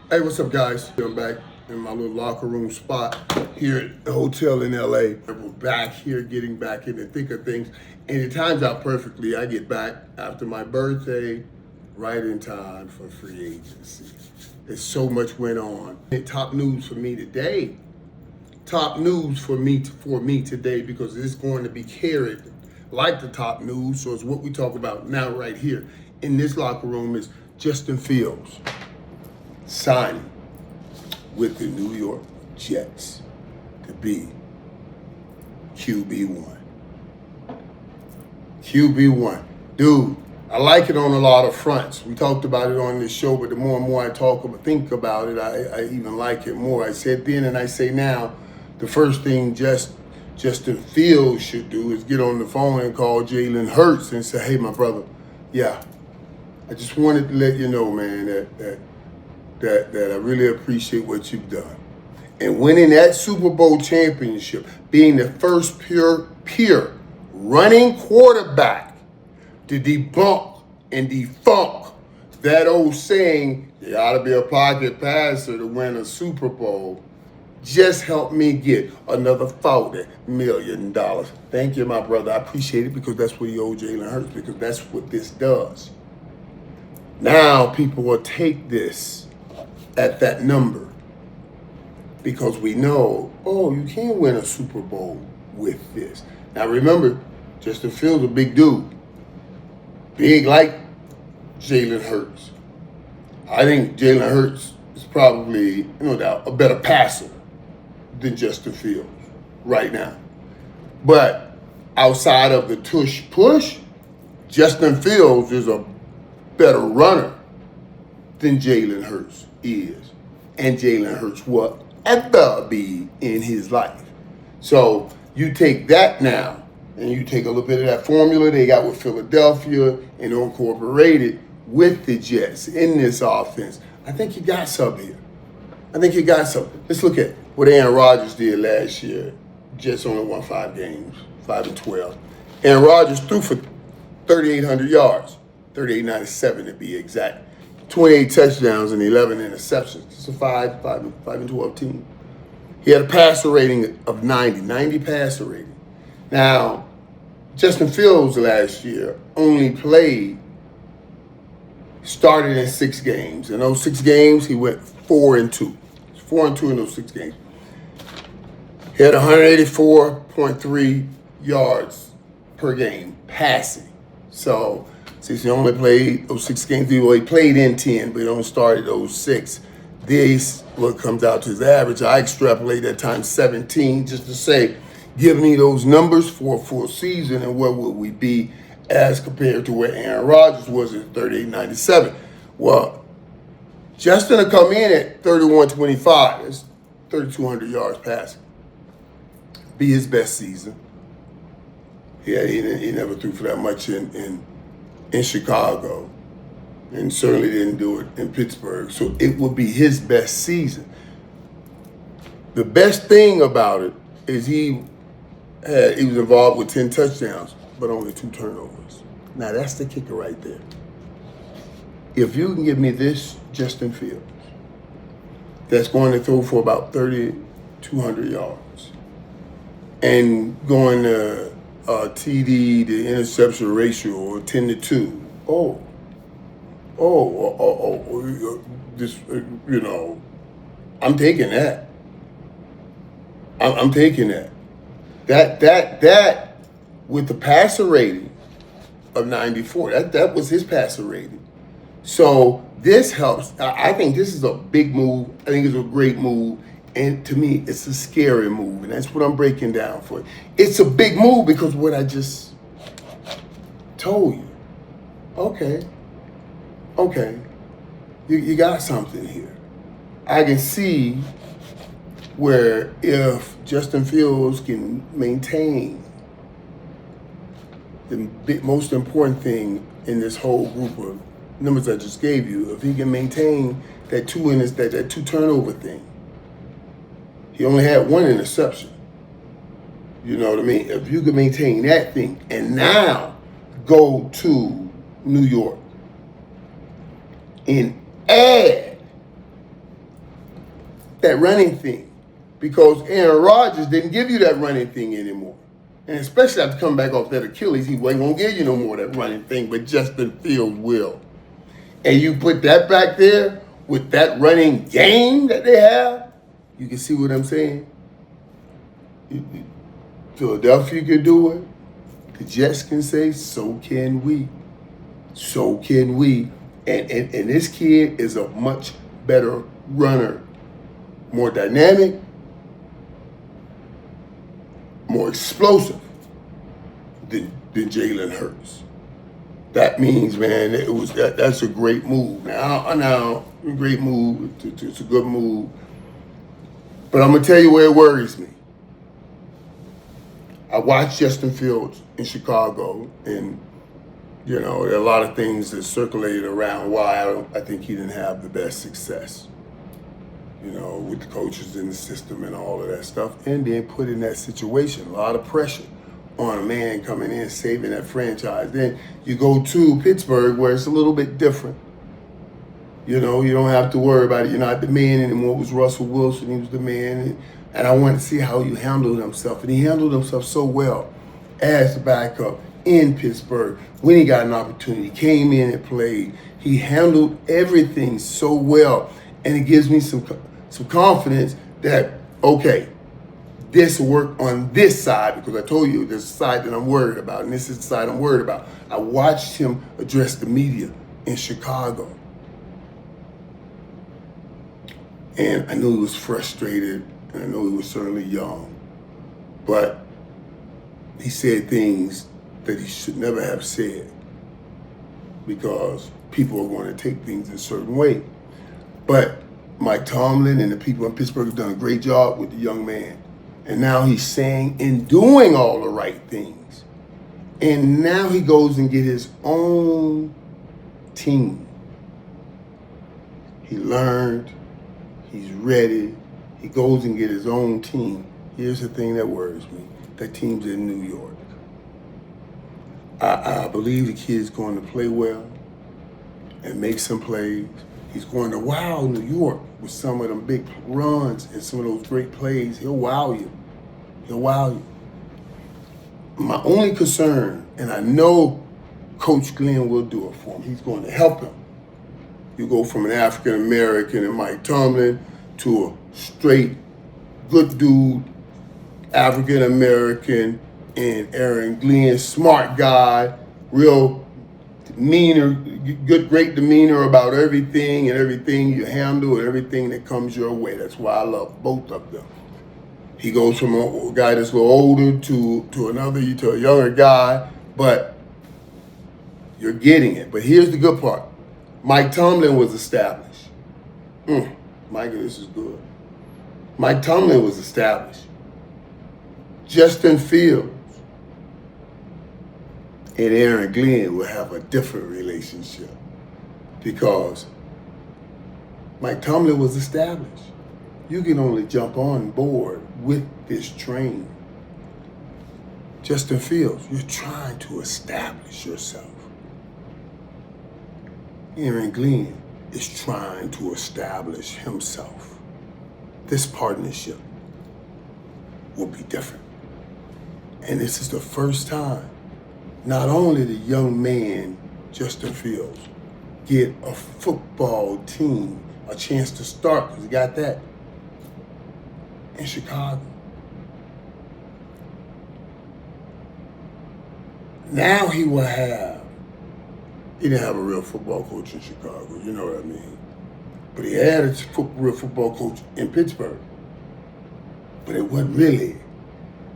Hey, what's up, guys? I'm back in my little locker room spot here at the hotel in LA. We're back here, getting back in the thick of things. And it times out perfectly. I get back after my birthday, right in time for free agency. There's so much went on. And top news for me today. Top news for me today, because it's going to be carried like the top news. So it's what we talk about now right here in this locker room is Justin Fields signing with the New York Jets to be QB1. QB1. Dude, I like it on a lot of fronts. We talked about it on this show, but the more and more I think about it, I even like it more. I said then and I say now, the first thing Justin Fields should do is get on the phone and call Jalen Hurts and say, hey, my brother, yeah, I just wanted to let you know, man, that I really appreciate what you've done. And winning that Super Bowl championship, being the first pure running quarterback to debunk and defunct that old saying, you ought to be a pocket passer to win a Super Bowl, just helped me get another $40 million. Thank you, my brother. I appreciate it, because that's what he owed Jalen Hurts, because that's what this does. Now people will take this at that number, because we know, oh, you can win a Super Bowl with this. Now remember, Justin Fields a big dude. Big like Jalen Hurts. I think Jalen Hurts is probably, no doubt, a better passer than Justin Fields right now. But outside of the tush push, Justin Fields is a better runner than Jalen Hurts is. And Jalen Hurts will ever be in his life. So you take that now, and you take a little bit of that formula they got with Philadelphia and incorporate it with the Jets in this offense. I think you got something here. I think you got something. Let's look at what Aaron Rodgers did last year. Jets only won 5 games, 5-12. Aaron Rodgers threw for 3,800 yards, 3,897 to be exact. 28 touchdowns and 11 interceptions. It's a 5-12 team. He had a passer rating of 90 passer rating. Now, Justin Fields last year started in 6 games. In those 6 games, he went 4-2. 4-2 in those 6 games. He had 184.3 yards per game passing. So, since he only played those 6 games, he played in 10, but he only started those 6. This, what comes out to his average, I extrapolate that times 17 just to say, give me those numbers for a full season, and where would we be as compared to where Aaron Rodgers was at 3,897. Well, Justin will come in at 3,125. That's 3,200 yards passing. Be his best season. Yeah, he never threw for that much in Chicago, and certainly didn't do it in Pittsburgh. So it would be his best season. The best thing about it is he was involved with 10 touchdowns, but only 2 turnovers. Now that's the kicker right there. If you can give me this Justin Fields that's going to throw for about 3,200 yards and going to TD to interception ratio or 10-2, I'm taking that. I'm taking that. That with the passer rating of 94, that was his passer rating. So this helps. I think this is a big move. I think it's a great move. And to me, it's a scary move. And that's what I'm breaking down for you. It's a big move because what I just told you. Okay. You got something here. I can see where if Justin Fields can maintain the most important thing in this whole group of numbers I just gave you, if he can maintain that 2 turnover thing. He only had 1 interception. You know what I mean? If you can maintain that thing and now go to New York and add that running thing, because Aaron Rodgers didn't give you that running thing anymore. And especially after coming back off that Achilles, he wasn't going to give you no more of that running thing, but Justin Fields will. And you put that back there with that running game that they have, you can see what I'm saying? Philadelphia can do it. The Jets can say, so can we. So can we. And this kid is a much better runner. More dynamic, more explosive than Jalen Hurts. That means, man, that's a great move. Now, great move. It's a good move. But I'm gonna tell you where it worries me. I watched Justin Fields in Chicago, and there are a lot of things that circulated around why I think he didn't have the best success. With the coaches in the system and all of that stuff, and then put in that situation, a lot of pressure on a man coming in, saving that franchise. Then you go to Pittsburgh, where it's a little bit different. You don't have to worry about it. You're not the man anymore. It was Russell Wilson. He was the man. And I wanted to see how he handled himself. And he handled himself so well as the backup in Pittsburgh. When he got an opportunity, he came in and played. He handled everything so well. And it gives me some confidence that, okay, this will work on this side, because I told you there's a side that I'm worried about, and this is the side I'm worried about. I watched him address the media in Chicago. And I knew he was frustrated, and I know he was certainly young. But he said things that he should never have said, because people are going to take things a certain way. But Mike Tomlin and the people in Pittsburgh have done a great job with the young man. And now he's saying and doing all the right things. And now he goes and get his own team. He learned. He's ready. He goes and get his own team. Here's the thing that worries me. That team's in New York. I believe the kid's going to play well and make some plays. He's going to wow New York with some of them big runs and some of those great plays. He'll wow you. He'll wow you. My only concern, and I know Coach Glenn will do it for him, he's going to help him. You go from an African-American and Mike Tomlin to a straight, good dude, African-American, and Aaron Glenn, smart guy, real demeanor, great demeanor about everything and everything you handle and everything that comes your way. That's why I love both of them. He goes from a guy that's a little older to a younger guy, but you're getting it. But here's the good part. Mike Tomlin was established. Mike, this is good. Mike Tomlin was established. Justin Fields and Aaron Glenn will have a different relationship, because Mike Tomlin was established. You can only jump on board with this train. Justin Fields, you're trying to establish yourself. Aaron Glenn is trying to establish himself. This partnership will be different. And this is the first time not only the young man, Justin Fields, get a football team a chance to start, because he got that in Chicago. Now he didn't have a real football coach in Chicago, you know what I mean? But he had a real football coach in Pittsburgh. But it wasn't really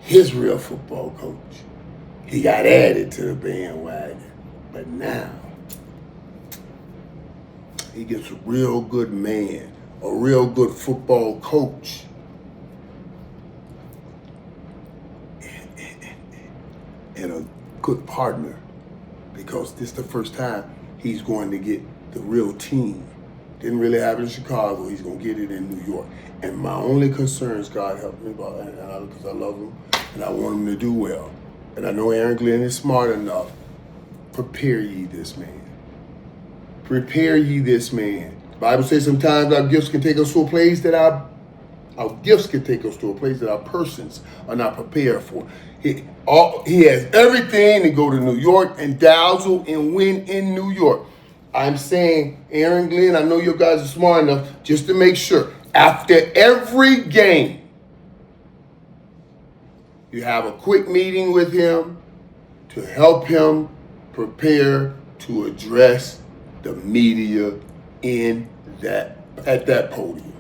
his real football coach. He got added to the bandwagon. But now, he gets a real good man, a real good football coach. And a good partner, because this is the first time he's going to get the real team. Didn't really have it in Chicago. He's going to get it in New York. And my only concern is, God help me, because I love him and I want him to do well. And I know Aaron Glenn is smart enough. Prepare ye this man. Prepare ye this man. The Bible says sometimes our gifts can take us to a place that our Our gifts can take us to a place that our persons are not prepared for. He has everything to go to New York and dazzle and win in New York. I'm saying, Aaron, Glenn, I know you guys are smart enough just to make sure after every game, you have a quick meeting with him to help him prepare to address the media at that podium.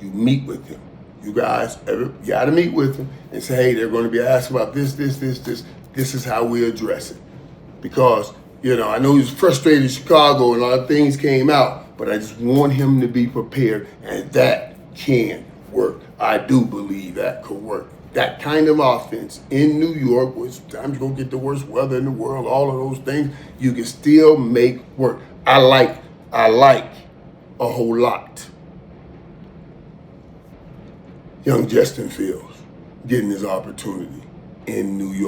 You meet with him. You guys got to meet with him and say, hey, they're going to be asked about this. This is how we address it. Because, I know he was frustrated in Chicago and a lot of things came out, but I just want him to be prepared, and that can work. I do believe that could work. That kind of offense in New York, where sometimes you're going to get the worst weather in the world, all of those things, you can still make work. I like a whole lot young Justin Fields getting his opportunity in New York.